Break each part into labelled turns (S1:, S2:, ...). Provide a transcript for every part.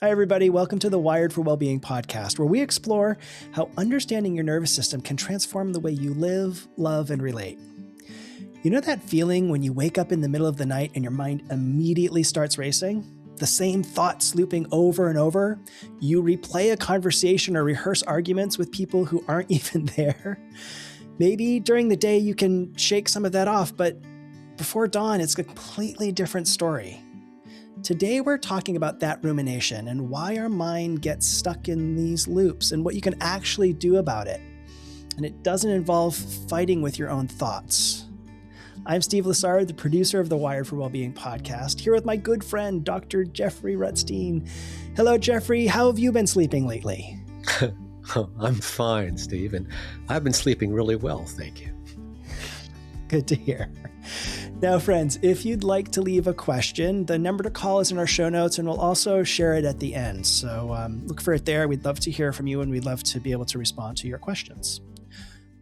S1: Hi, everybody. Welcome to the Wired for Wellbeing podcast, where we explore how understanding your nervous system can transform the way you live, love, and relate. You know that feeling when you wake up in the middle of the night and your mind immediately starts racing? The same thoughts looping over and over? You replay a conversation or rehearse arguments with people who aren't even there? Maybe during the day you can shake some of that off, but before dawn, it's a completely different story. Today, we're talking about that rumination and why our mind gets stuck in these loops and what you can actually do about it. And it doesn't involve fighting with your own thoughts. I'm Steve Lessard, the producer of the Wired for Wellbeing podcast, here with my good friend, Dr. Jeffrey Rutstein. Hello, Jeffrey. How have you been sleeping lately?
S2: I'm fine, Steve, and I've been sleeping really well, thank you.
S1: Good to hear. Now, friends, if you'd like to leave a question, the number to call is in our show notes, and we'll also share it at the end. So look for it there. We'd love to hear from you, and we'd love to be able to respond to your questions.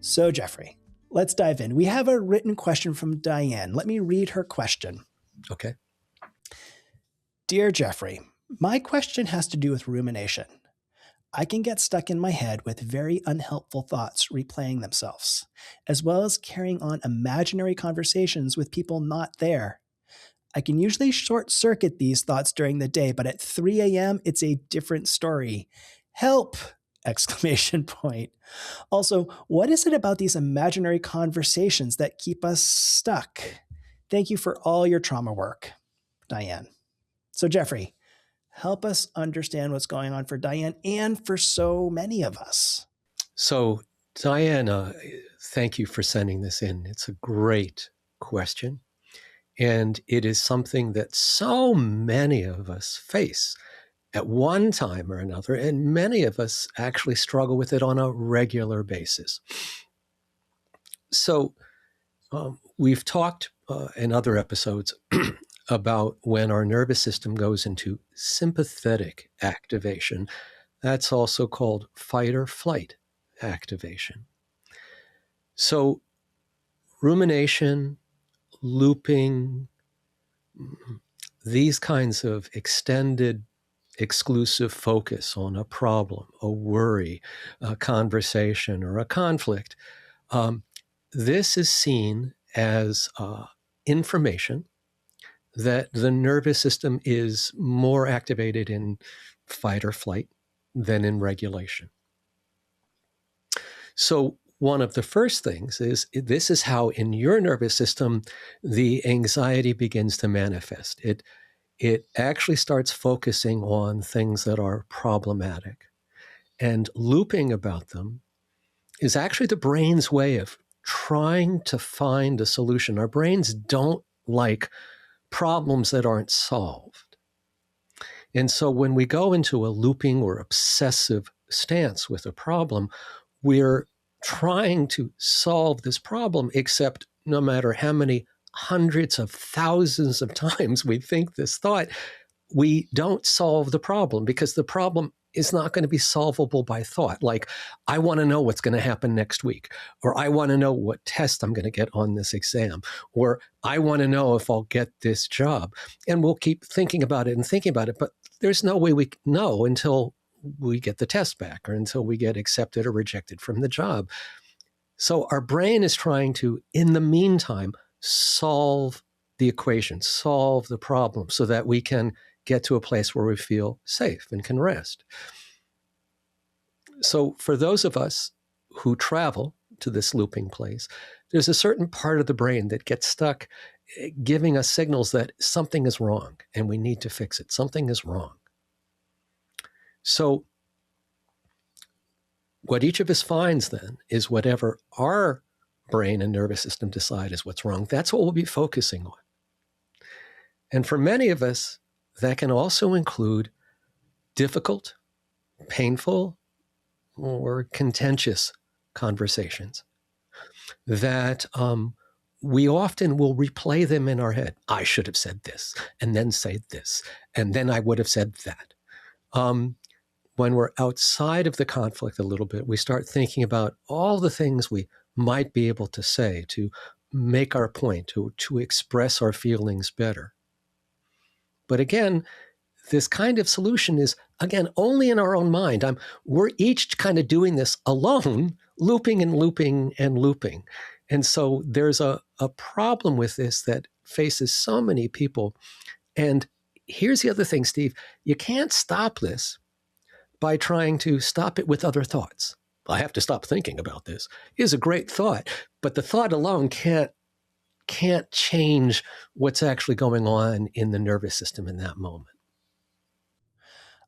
S1: So, Jeffrey, let's dive in. We have a written question from Diane. Let me read her question.
S2: Okay.
S1: Dear Jeffrey, my question has to do with rumination. I can get stuck in my head with very unhelpful thoughts replaying themselves, as well as carrying on imaginary conversations with people not there. I can usually short-circuit these thoughts during the day, but at 3 a.m., it's a different story. Help! Exclamation point. Also, what is it about these imaginary conversations that keep us stuck? Thank you for all your trauma work, Diane. So, Jeffrey, help us understand what's going on for Diane and for so many of us.
S2: So, Diana, thank you for sending this in. It's a great question. And it is something that so many of us face at one time or another, and many of us actually struggle with it on a regular basis. So, we've talked in other episodes about when our nervous system goes into sympathetic activation. That's also called fight or flight activation. So rumination, looping, these kinds of extended exclusive focus on a problem, a worry, a conversation, or a conflict, this is seen as information that the nervous system is more activated in fight or flight than in regulation. So one of the first things is this is how in your nervous system the anxiety begins to manifest. It actually starts focusing on things that are problematic, and looping about them is actually the brain's way of trying to find a solution. Our brains don't like problems that aren't solved. And so when we go into a looping or obsessive stance with a problem, we're trying to solve this problem, except no matter how many hundreds of thousands of times we think this thought, we don't solve the problem because the problem is not going to be solvable by thought. Like, I want to know what's going to happen next week, or I want to know what test I'm going to get on this exam, or I want to know if I'll get this job. And we'll keep thinking about it and thinking about it, but there's no way we know until we get the test back or until we get accepted or rejected from the job. So our brain is trying to, in the meantime, solve the equation, solve the problem so that we can get to a place where we feel safe and can rest. So for those of us who travel to this looping place, there's a certain part of the brain that gets stuck giving us signals that something is wrong and we need to fix it. Something is wrong. So what each of us finds then is whatever our brain and nervous system decide is what's wrong. That's what we'll be focusing on. And for many of us, that can also include difficult, painful, or contentious conversations that we often will replay them in our head. I should have said this, and then say this, and then I would have said that. When we're outside of the conflict a little bit, we start thinking about all the things we might be able to say to make our point, to express our feelings better. But again, this kind of solution is, again, only in our own mind. We're each kind of doing this alone, looping and looping and looping. And so there's a problem with this that faces so many people. And here's the other thing, Steve. You can't stop this by trying to stop it with other thoughts. I have to stop thinking about this is a great thought, but the thought alone can't change what's actually going on in the nervous system in that moment.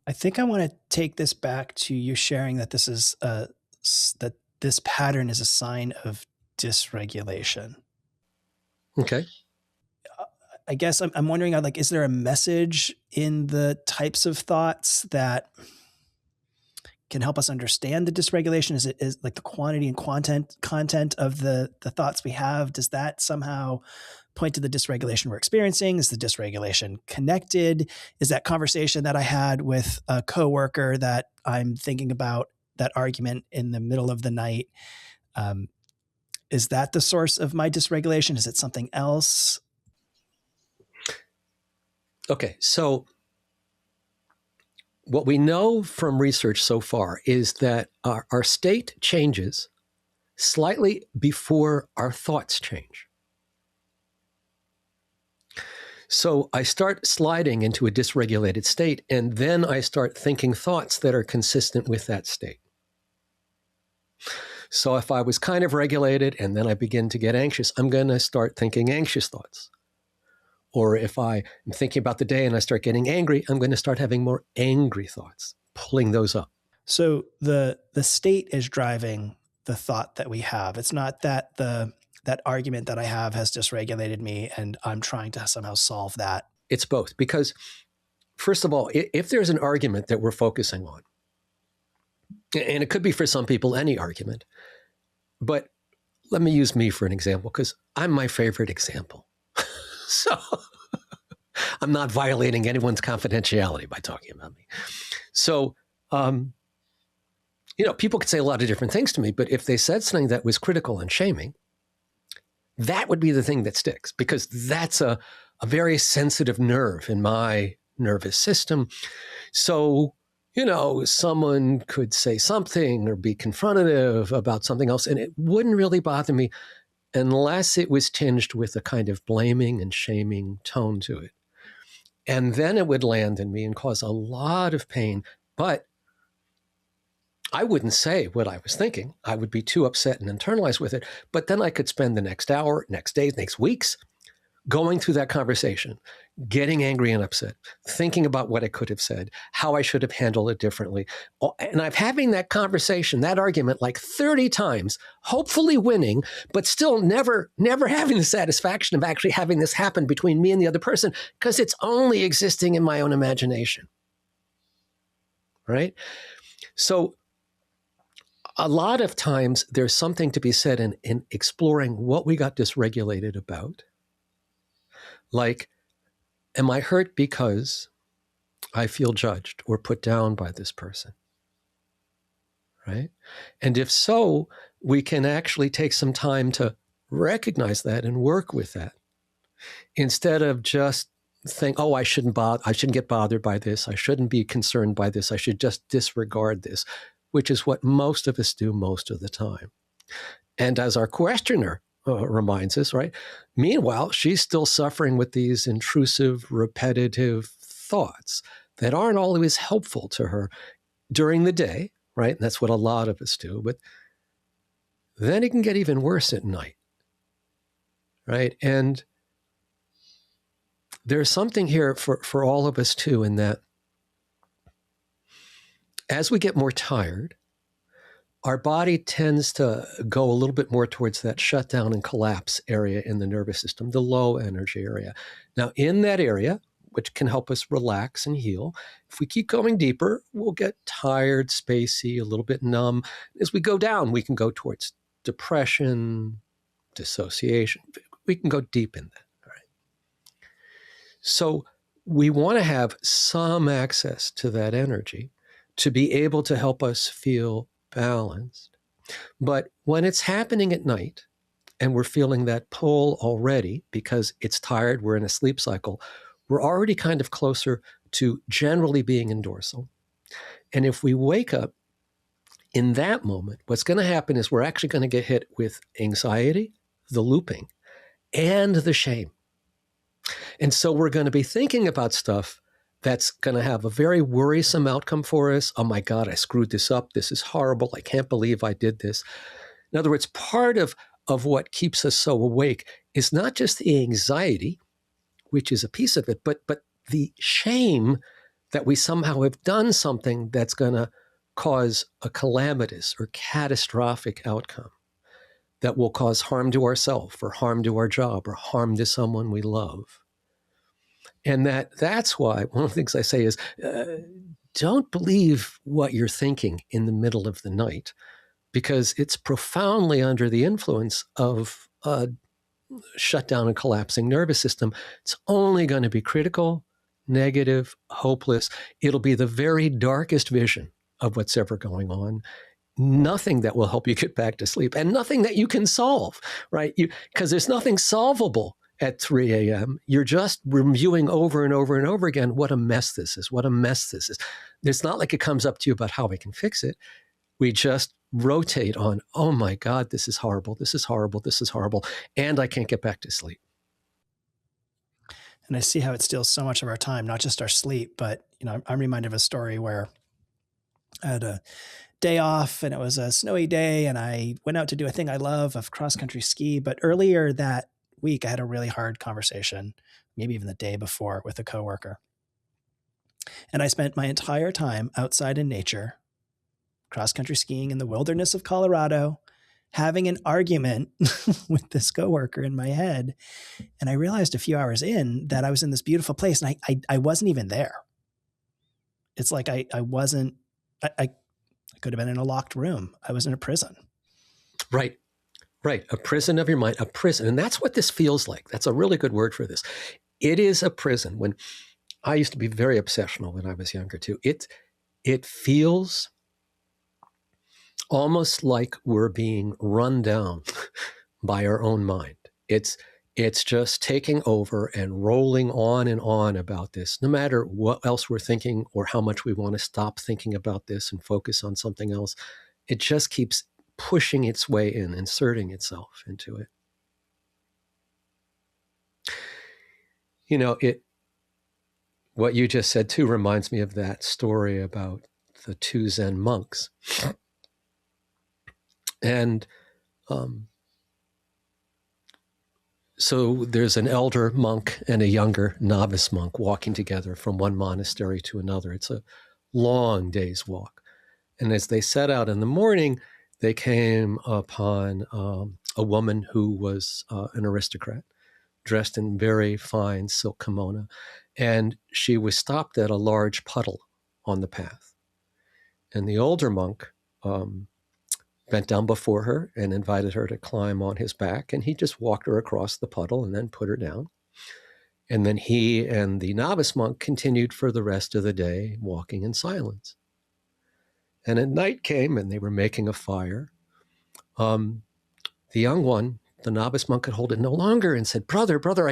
S1: I think I want to take this back to you sharing that this is that this pattern is a sign of dysregulation.
S2: Okay.
S1: I guess I'm wondering, like, is there a message in the types of thoughts that can help us understand the dysregulation? Is like the quantity and content of the thoughts we have? Does that somehow point to the dysregulation we're experiencing? Is the dysregulation connected? Is that conversation that I had with a coworker that I'm thinking about, that argument in the middle of the night, is that the source of my dysregulation? Is it something else?
S2: Okay, so what we know from research so far is that our state changes slightly before our thoughts change. So I start sliding into a dysregulated state, and then I start thinking thoughts that are consistent with that state. So if I was kind of regulated and then I begin to get anxious, I'm going to start thinking anxious thoughts. Or if I am thinking about the day and I start getting angry, I'm going to start having more angry thoughts, pulling those up.
S1: So the state is driving the thought that we have. It's not that that argument that I have has dysregulated me and I'm trying to somehow solve that.
S2: It's both. Because first of all, if there's an argument that we're focusing on, and it could be for some people any argument, but let me use me for an example because I'm my favorite example. So I'm not violating anyone's confidentiality by talking about me. So, people could say a lot of different things to me, but if they said something that was critical and shaming, that would be the thing that sticks because that's a very sensitive nerve in my nervous system. So, someone could say something or be confrontative about something else, and it wouldn't really bother me unless it was tinged with a kind of blaming and shaming tone to it. And then it would land in me and cause a lot of pain. But I wouldn't say what I was thinking. I would be too upset and internalized with it. But then I could spend the next hour, next days, next weeks going through that conversation, getting angry and upset, thinking about what I could have said, how I should have handled it differently. And I'm having that conversation, that argument like 30 times, hopefully winning, but still never having the satisfaction of actually having this happen between me and the other person because it's only existing in my own imagination. Right? So a lot of times there's something to be said in exploring what we got dysregulated about. Like, am I hurt because I feel judged or put down by this person? Right? And if so, we can actually take some time to recognize that and work with that instead of just think, I shouldn't get bothered by this. I shouldn't be concerned by this. I should just disregard this, which is what most of us do most of the time. And as our questioner reminds us, right? Meanwhile, she's still suffering with these intrusive, repetitive thoughts that aren't always helpful to her during the day, right? And that's what a lot of us do. But then it can get even worse at night, right? And there's something here for all of us too, in that as we get more tired, our body tends to go a little bit more towards that shutdown and collapse area in the nervous system, the low energy area. Now, in that area, which can help us relax and heal, if we keep going deeper, we'll get tired, spacey, a little bit numb. As we go down, we can go towards depression, dissociation. We can go deep in that. Right? So we want to have some access to that energy to be able to help us feel balanced. But when it's happening at night and we're feeling that pull already because it's tired, we're in a sleep cycle, we're already kind of closer to generally being in dorsal. And if we wake up in that moment, what's going to happen is we're actually going to get hit with anxiety, the looping, and the shame. And so we're going to be thinking about stuff that's going to have a very worrisome outcome for us. Oh my God, I screwed this up. This is horrible. I can't believe I did this. In other words, part of what keeps us so awake is not just the anxiety, which is a piece of it, but the shame that we somehow have done something that's going to cause a calamitous or catastrophic outcome that will cause harm to ourselves or harm to our job or harm to someone we love. And that's why one of the things I say is don't believe what you're thinking in the middle of the night, because it's profoundly under the influence of a shut down and collapsing nervous system. It's only going to be critical, negative, hopeless. It'll be the very darkest vision of what's ever going on. Nothing that will help you get back to sleep, and nothing that you can solve, right? Because there's nothing solvable at 3 a.m. You're just reviewing over and over and over again what a mess this is, what a mess this is. It's not like it comes up to you about how we can fix it. We just rotate on, oh my God, this is horrible, this is horrible, this is horrible, and I can't get back to sleep.
S1: And I see how it steals so much of our time, not just our sleep, but I'm reminded of a story where I had a day off and it was a snowy day and I went out to do a thing I love, of cross-country ski. But earlier that week, I had a really hard conversation, maybe even the day before, with a coworker. And I spent my entire time outside in nature, cross-country skiing in the wilderness of Colorado, having an argument with this coworker in my head. And I realized a few hours in that I was in this beautiful place and I wasn't even there. It's like I could have been in a locked room. I was in a prison.
S2: Right. A prison of your mind, a prison. And that's what this feels like. That's a really good word for this. It is a prison. When I used to be very obsessional when I was younger too. It feels almost like we're being run down by our own mind. It's just taking over and rolling on and on about this, no matter what else we're thinking or how much we want to stop thinking about this and focus on something else. It just keeps pushing its way in, inserting itself into it. What you just said too reminds me of that story about the two Zen monks. And so there's an elder monk and a younger novice monk walking together from one monastery to another. It's a long day's walk. And as they set out in the morning, they came upon a woman who was an aristocrat, dressed in very fine silk kimono. And she was stopped at a large puddle on the path. And the older monk bent down before her and invited her to climb on his back. And he just walked her across the puddle and then put her down. And then he and the novice monk continued for the rest of the day, walking in silence. And at night came and they were making a fire. The young one, the novice monk, could hold it no longer and said, brother,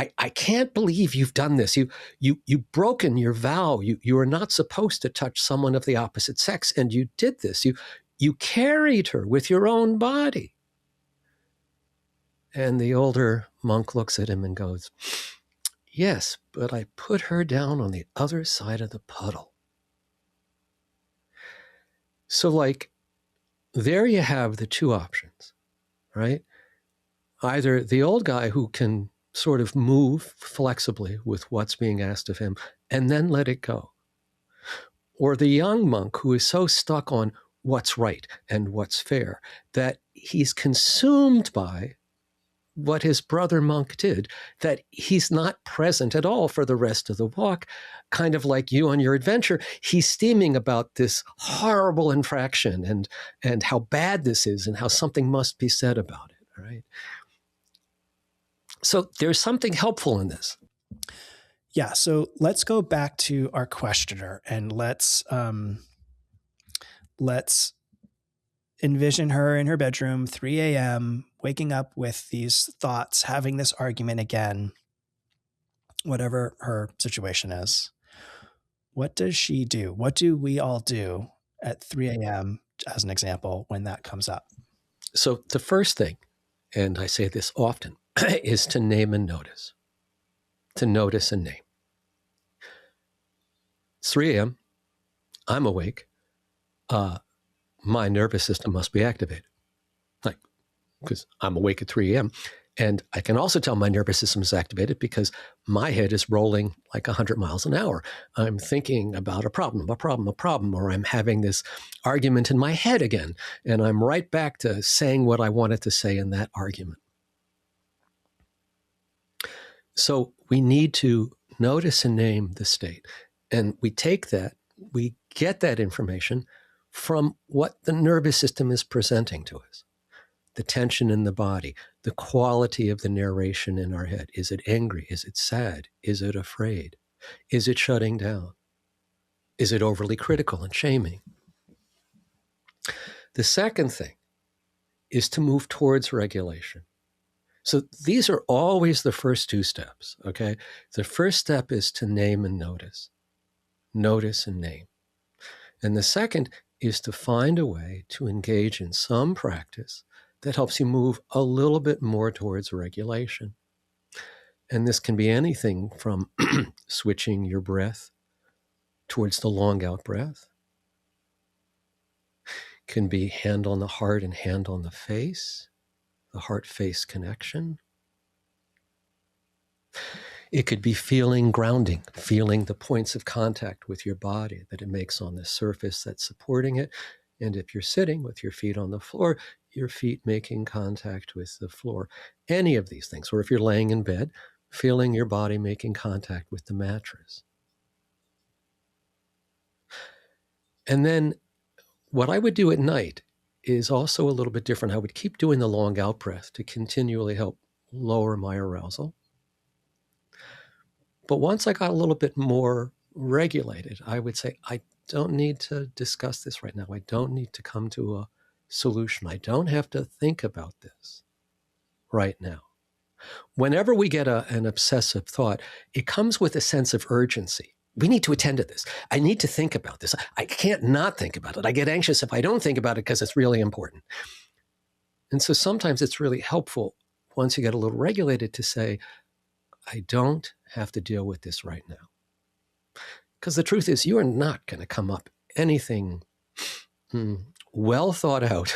S2: I can't believe you've done this. You've broken your vow. You are not supposed to touch someone of the opposite sex. And you did this. You carried her with your own body. And the older monk looks at him and goes, yes, but I put her down on the other side of the puddle. So there you have the two options, right? Either the old guy who can sort of move flexibly with what's being asked of him and then let it go, or the young monk who is so stuck on what's right and what's fair that he's consumed by what his brother monk did, that he's not present at all for the rest of the walk. Kind of like you on your adventure, he's steaming about this horrible infraction and how bad this is and how something must be said about it, right? So there's something helpful in this.
S1: Yeah. So let's go back to our questioner and let's envision her in her bedroom, 3 a.m., waking up with these thoughts, having this argument again, whatever her situation is. What does she do? What do we all do at 3 a.m., as an example, when that comes up?
S2: So the first thing, and I say this often, is to name and notice. To notice and name. It's 3 a.m. I'm awake. My nervous system must be activated. Like, because I'm awake at 3 a.m. And I can also tell my nervous system is activated because my head is rolling like 100 miles an hour. I'm thinking about a problem, or I'm having this argument in my head again. And I'm right back to saying what I wanted to say in that argument. So we need to notice and name the state. And we take that, we get that information from what the nervous system is presenting to us. The tension in the body, the quality of the narration in our head. Is it angry? Is it sad? Is it afraid? Is it shutting down? Is it overly critical and shaming? The second thing is to move towards regulation. So these are always the first two steps, okay? The first step is to name and notice. Notice and name. And the second is to find a way to engage in some practice that helps you move a little bit more towards regulation. And this can be anything from switching your breath towards the long out breath. Can be hand on the heart and hand on the face, the heart-face connection. It could be feeling grounding, feeling the points of contact with your body that it makes on the surface that's supporting it. And if you're sitting with your feet on the floor, your feet making contact with the floor. Any of these things. Or if you're laying in bed, feeling your body making contact with the mattress. And then what I would do at night is also a little bit different. I would keep doing the long out breath to continually help lower my arousal. But once I got a little bit more regulated, I would say, I don't need to discuss this right now. I don't need to come to a solution. I don't have to think about this right now. Whenever we get an obsessive thought, it comes with a sense of urgency. We need to attend to this. I need to think about this. I can't not think about it. I get anxious if I don't think about it because it's really important. And so sometimes it's really helpful once you get a little regulated to say, I don't have to deal with this right now. Because the truth is, you are not going to come up anything well thought out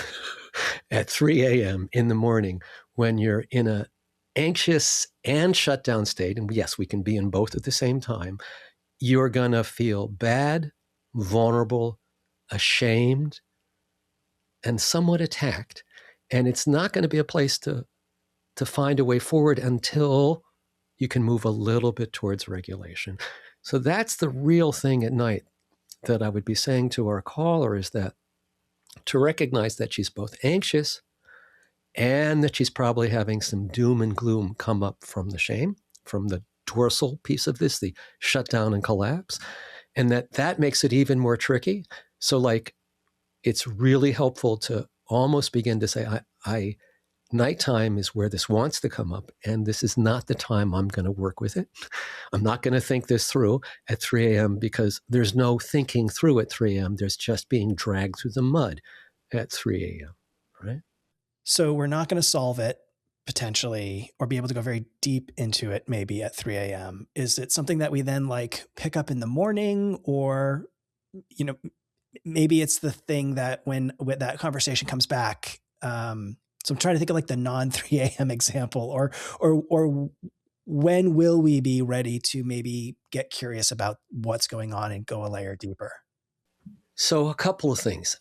S2: at 3 a.m. in the morning when you're in an anxious and shut down state. And yes, we can be in both at the same time. You're going to feel bad, vulnerable, ashamed, and somewhat attacked. And it's not going to be a place to find a way forward until you can move a little bit towards regulation. So that's the real thing at night that I would be saying to our caller, is that to recognize that she's both anxious and that she's probably having some doom and gloom come up from the shame, from the dorsal piece of this, the shutdown and collapse, and that makes it even more tricky. So like, it's really helpful to almost begin to say, nighttime is where this wants to come up, and this is not the time I'm going to work with it. I'm not going to think this through at 3 a.m. because there's no thinking through at 3 a.m. There's just being dragged through the mud at 3 a.m., right?
S1: So we're not going to solve it potentially, or be able to go very deep into it maybe at 3 a.m. Is it something that we then like pick up in the morning, or, you know, maybe it's the thing that when that conversation comes back, so I'm trying to think of like the non 3 a.m. example, or when will we be ready to maybe get curious about what's going on and go a layer deeper?
S2: So a couple of things.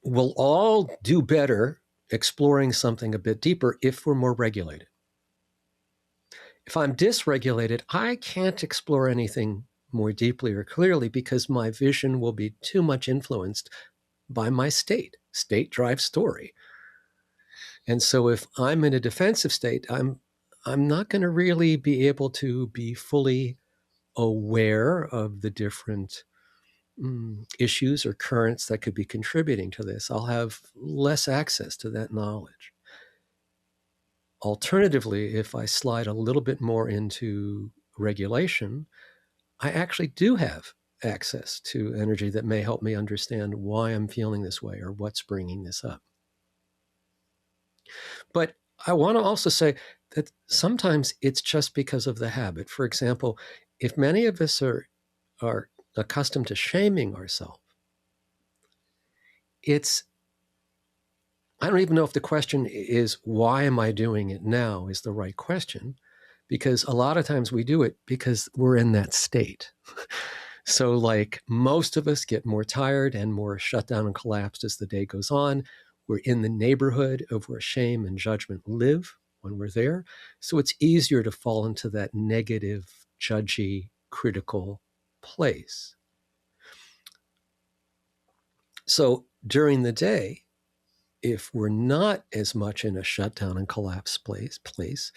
S2: We'll all do better exploring something a bit deeper if we're more regulated. If I'm dysregulated, I can't explore anything more deeply or clearly because my vision will be too much influenced by my state. State drives story. And so if I'm in a defensive state, I'm not going to really be able to be fully aware of the different issues or currents that could be contributing to this. I'll have less access to that knowledge. Alternatively, if I slide a little bit more into regulation, I actually do have access to energy that may help me understand why I'm feeling this way or what's bringing this up. But I want to also say that sometimes it's just because of the habit. For example, if many of us are accustomed to shaming ourselves, I don't even know if the question is, why am I doing it now, is the right question, because a lot of times we do it because we're in that state. So like most of us get more tired and more shut down and collapsed as the day goes on. We're in the neighborhood of where shame and judgment live when we're there. So it's easier to fall into that negative, judgy, critical place. So during the day, if we're not as much in a shutdown and collapse place,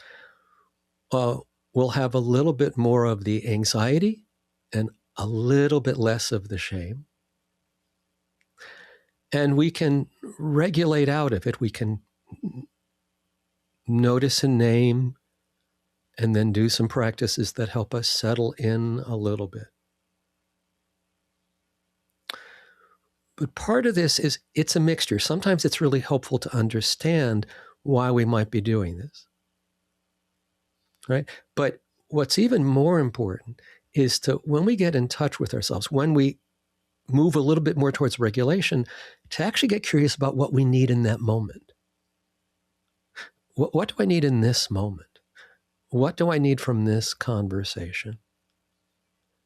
S2: we'll have a little bit more of the anxiety and a little bit less of the shame. And we can regulate out of it. We can notice a name and then do some practices that help us settle in a little bit. But part of this is it's a mixture. Sometimes it's really helpful to understand why we might be doing this, right? But what's even more important is to, when we get in touch with ourselves, when we move a little bit more towards regulation, to actually get curious about what we need in that moment. What do I need in this moment? What do I need from this conversation?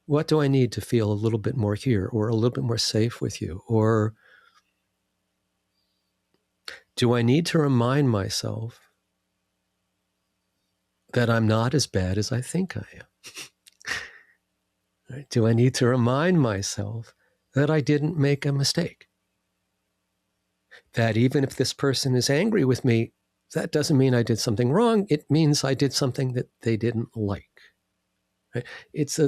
S2: What do I need to feel a little bit more here or a little bit more safe with you? Or do I need to remind myself that I'm not as bad as I think I am? Right? Do I need to remind myself that I didn't make a mistake? That even if this person is angry with me, that doesn't mean I did something wrong. It means I did something that they didn't like. Right? It's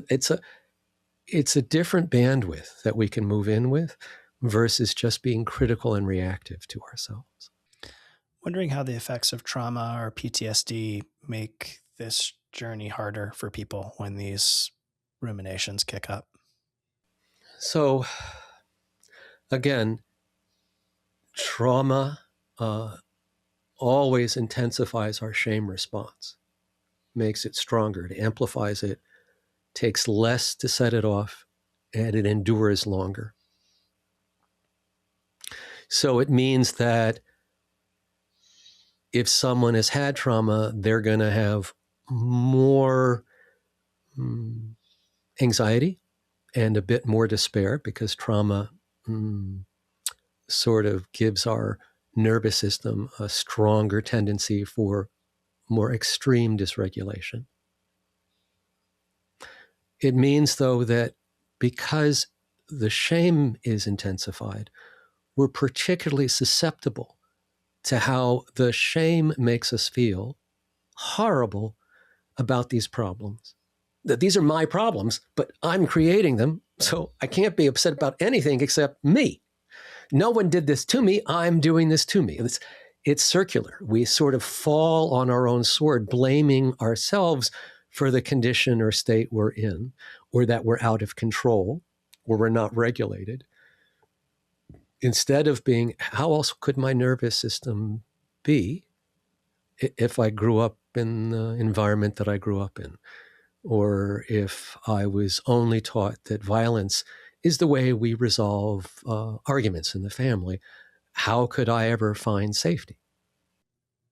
S2: a different bandwidth that we can move in with versus just being critical and reactive to ourselves.
S1: Wondering how the effects of trauma or PTSD make this journey harder for people when these ruminations kick up.
S2: So again, trauma always intensifies our shame response, makes it stronger, it amplifies it, takes less to set it off, and it endures longer. So it means that if someone has had trauma, they're going to have more anxiety and a bit more despair, because trauma sort of gives our nervous system a stronger tendency for more extreme dysregulation. It means, though, that because the shame is intensified, we're particularly susceptible to how the shame makes us feel horrible about these problems. That these are my problems, but I'm creating them, so I can't be upset about anything except me. No one did this to me. I'm doing this to me. It's circular. We sort of fall on our own sword, blaming ourselves for the condition or state we're in, or that we're out of control, or we're not regulated. Instead of being, how else could my nervous system be if I grew up in the environment that I grew up in? Or if I was only taught that violence is the way we resolve arguments in the family, how could I ever find safety?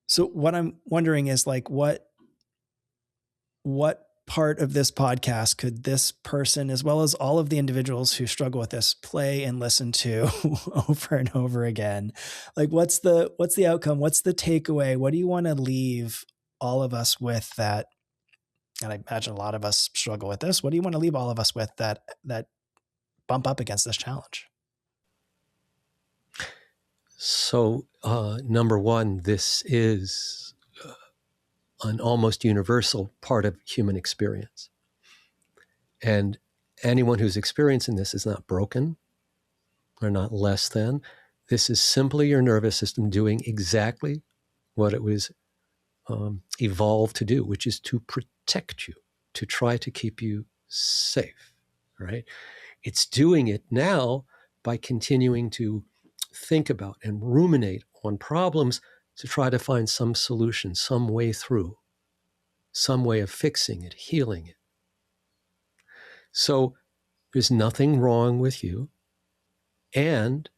S1: So what I'm wondering is, like, what part of this podcast could this person, as well as all of the individuals who struggle with this, play and listen to over and over again? Like, what's the outcome? What's the takeaway? What do you want to leave all of us with that? And I imagine a lot of us struggle with this. What do you want to leave all of us with that bump up against this challenge?
S2: So, number one, this is an almost universal part of human experience. And anyone who's experiencing this is not broken or not less than. This is simply your nervous system doing exactly what it was evolved to do, which is to protect you, to try to keep you safe, right? It's doing it now by continuing to think about and ruminate on problems to try to find some solution, some way through, some way of fixing it, healing it. So there's nothing wrong with you. And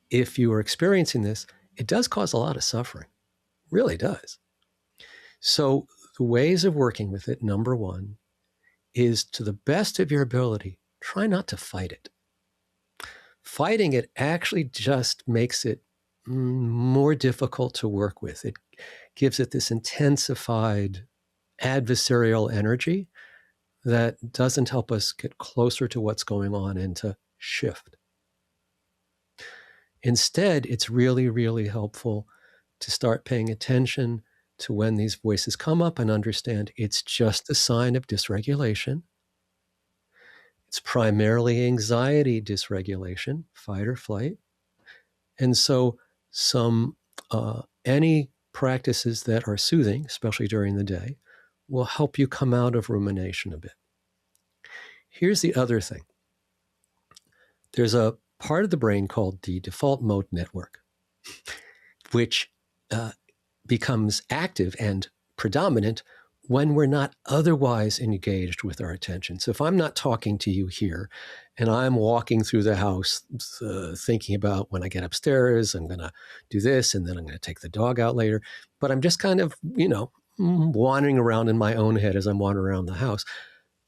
S2: if you are experiencing this, it does cause a lot of suffering, really does. So the ways of working with it, number one, is to the best of your ability, try not to fight it. Fighting it actually just makes it more difficult to work with. It gives it this intensified adversarial energy that doesn't help us get closer to what's going on and to shift. Instead, it's really, really helpful to start paying attention to when these voices come up and understand it's just a sign of dysregulation. It's primarily anxiety dysregulation, fight or flight. And so any practices that are soothing, especially during the day, will help you come out of rumination a bit. Here's the other thing. There's a part of the brain called the default mode network, which becomes active and predominant when we're not otherwise engaged with our attention. So if I'm not talking to you here and I'm walking through the house thinking about when I get upstairs, I'm going to do this and then I'm going to take the dog out later, but I'm just kind of, wandering around in my own head as I'm wandering around the house,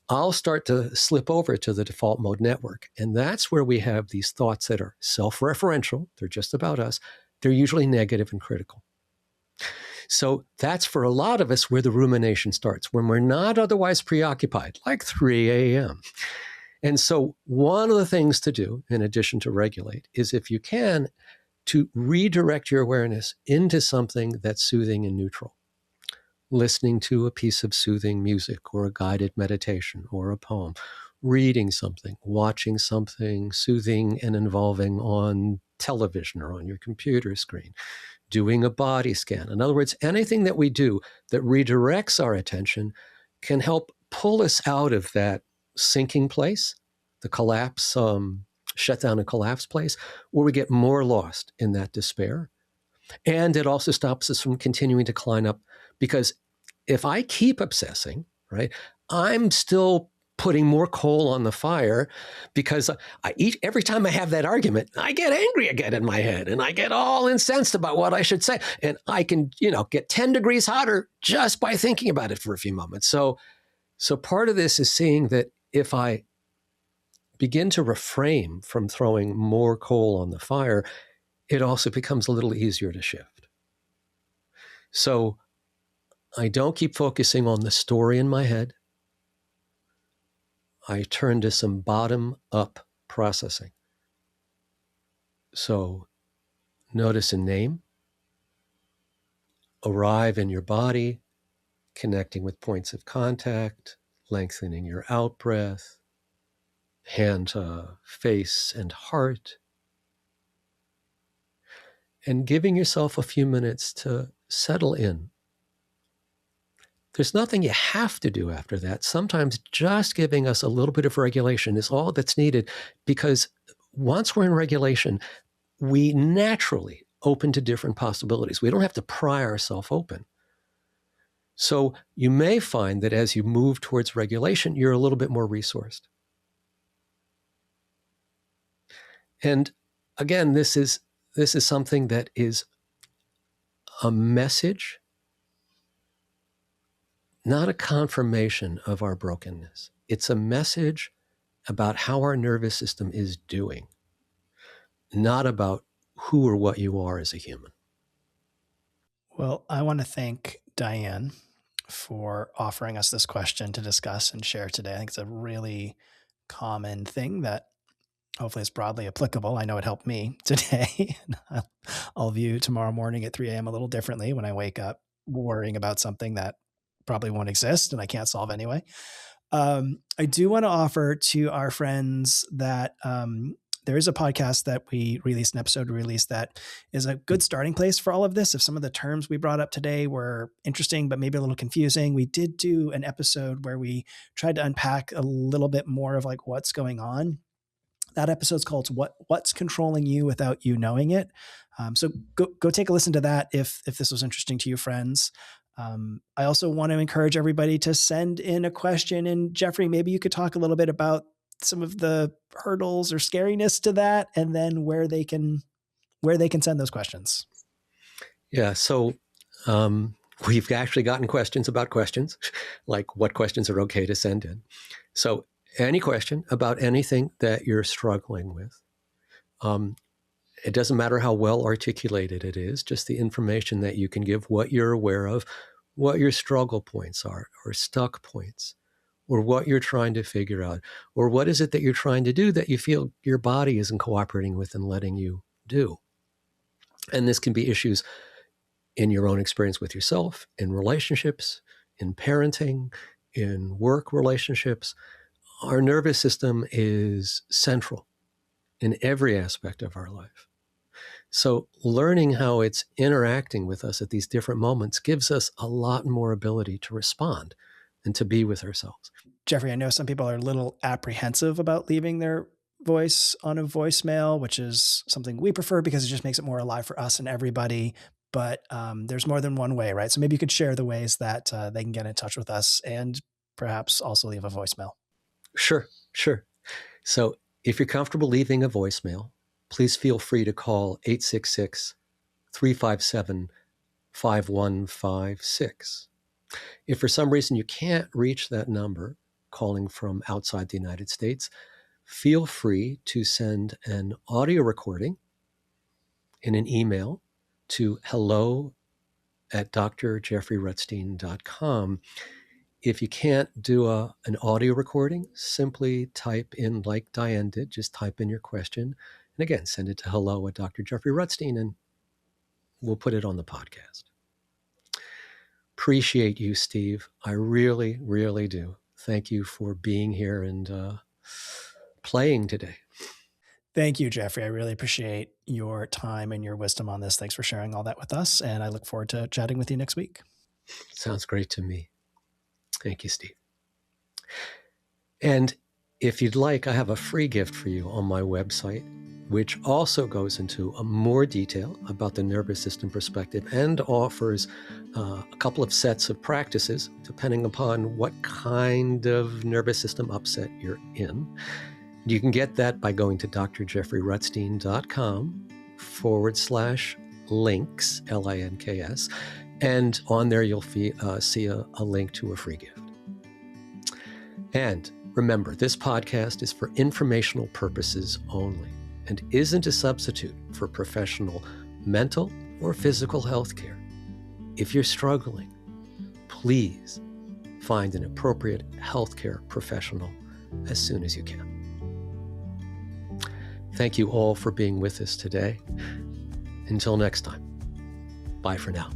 S2: I'll start to slip over to the default mode network. And that's where we have these thoughts that are self-referential. They're just about us. They're usually negative and critical. So that's for a lot of us where the rumination starts, when we're not otherwise preoccupied, like 3 a.m. And so one of the things to do, in addition to regulate, is if you can, to redirect your awareness into something that's soothing and neutral. Listening to a piece of soothing music or a guided meditation or a poem, reading something, watching something soothing and involving on television or on your computer screen, doing a body scan. In other words, anything that we do that redirects our attention can help pull us out of that sinking place, the collapse, shutdown and collapse place, where we get more lost in that despair. And it also stops us from continuing to climb up, because if I keep obsessing, right, I'm still putting more coal on the fire, because every time I have that argument, I get angry again in my head and I get all incensed about what I should say. And I can, get 10 degrees hotter just by thinking about it for a few moments. So part of this is seeing that if I begin to refrain from throwing more coal on the fire, it also becomes a little easier to shift. So I don't keep focusing on the story in my head. I turn to some bottom-up processing. So notice a name, arrive in your body, connecting with points of contact, lengthening your out-breath, hand to face and heart, and giving yourself a few minutes to settle in. There's nothing you have to do after that. Sometimes just giving us a little bit of regulation is all that's needed, because once we're in regulation, we naturally open to different possibilities. We don't have to pry ourselves open. So you may find that as you move towards regulation, you're a little bit more resourced. And again, this is something that is a message, not a confirmation of our brokenness. It's a message about how our nervous system is doing, not about who or what you are as a human.
S1: Well, I want to thank Diane for offering us this question to discuss and share today. I think it's a really common thing that hopefully is broadly applicable. I know it helped me today. I'll view tomorrow morning at 3 a.m. a little differently when I wake up worrying about something that probably won't exist and I can't solve anyway. I do want to offer to our friends that there is a podcast that we released, an episode we released that is a good starting place for all of this. If some of the terms we brought up today were interesting, but maybe a little confusing, we did do an episode where we tried to unpack a little bit more of like what's going on. That episode's called What's Controlling You Without You Knowing It. So go take a listen to that if this was interesting to you, friends. I also want to encourage everybody to send in a question. And Jeffrey, maybe you could talk a little bit about some of the hurdles or scariness to that, and then where they can send those questions.
S2: Yeah. So we've actually gotten questions about questions, like what questions are okay to send in. So any question about anything that you're struggling with, it doesn't matter how well articulated it is, just the information that you can give, what you're aware of, what your struggle points are, or stuck points, or what you're trying to figure out, or what is it that you're trying to do that you feel your body isn't cooperating with and letting you do. And this can be issues in your own experience with yourself, in relationships, in parenting, in work relationships. Our nervous system is central in every aspect of our life. So learning how it's interacting with us at these different moments gives us a lot more ability to respond and to be with ourselves.
S1: Jeffrey, I know some people are a little apprehensive about leaving their voice on a voicemail, which is something we prefer because it just makes it more alive for us and everybody. But there's more than one way, right? So maybe you could share the ways that they can get in touch with us and perhaps also leave a voicemail.
S2: Sure. So if you're comfortable leaving a voicemail, please feel free to call 866-357-5156. If for some reason you can't reach that number, calling from outside the United States, feel free to send an audio recording in an email to hello@drjeffreyrutstein.com. If you can't do an audio recording, simply type in, like Diane did, just type in your question. And again, send it to hello@drjeffreyrutstein, and we'll put it on the podcast. Appreciate you, Steve. I really, really do. Thank you for being here and playing today.
S1: Thank you, Jeffrey. I really appreciate your time and your wisdom on this. Thanks for sharing all that with us. And I look forward to chatting with you next week.
S2: Sounds great to me. Thank you, Steve. And if you'd like, I have a free gift for you on my website, which also goes into more detail about the nervous system perspective and offers a couple of sets of practices depending upon what kind of nervous system upset you're in. You can get that by going to drjeffreyrutstein.com/links, LINKS, and on there you'll see a link to a free gift. And remember, this podcast is for informational purposes only and isn't a substitute for professional mental or physical health care. If you're struggling, please find an appropriate healthcare professional as soon as you can. Thank you all for being with us today. Until next time, bye for now.